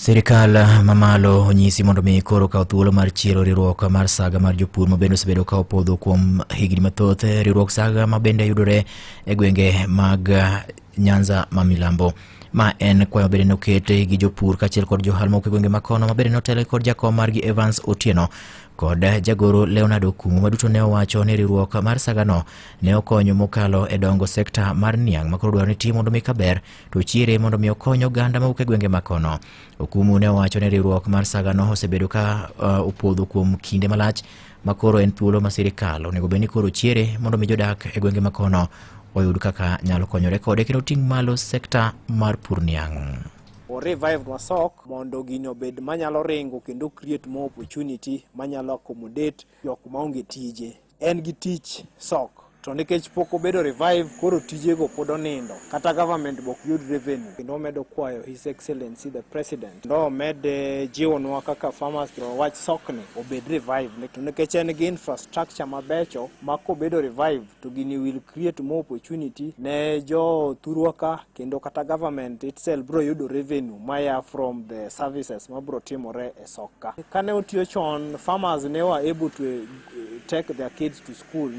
Sirikal mamalo onyisi mondo mi koro kaw thuolo mar chiero riwruok mar saga mar jopur mabende osebedo ka opodho kuom higni mathoth. Riwruok saga mabende yudore e gwenge mag Nyanza ma milambo. Ma en kwayo bende nokete gi jopur kachiel kod johal moko e gwenge makono mabende notele kod jakom margi Evans Otieno kod jagoro Leonardo Kumu, maduto ne owacho ni riwruok mar sagano ne okonyo mokalo e dongo sekta mar niang' makoro dwaro ni timo mondo mi kaber to chiere mondo mi okony oganda mawuok e gwenge makono. Okumu ne owacho ni riwruok mar sagano osebedo ka opodho kuom kinde malach, makoro en thuolo ma sirikal onego bed ni koro chiere mondo mi jodak e gwenge makono oyud kaka nyalo konyore kode kendo ting' malo sekta mar pur niang'. Revive wasok mondo gino bed manyalo ringo kendo create more opportunity manyalo accommodate jok maonge tije. En gi tich sok to nikech pok obedo revive koro tijego pod onindo kata government bok yud revenue. Kendo medo kwayo His Excellency the President ndo med jiwonwa kaka farmers to wach sokni obed revive to nikech en gi infrastructure mabecho makobedo revive to gini will create more opportunity ne jo thurwaka kendo kata government itself bro yudo revenue maya from the services mabro timore e soka. Kane otiyo chon farmers ne were able to take their kids to school.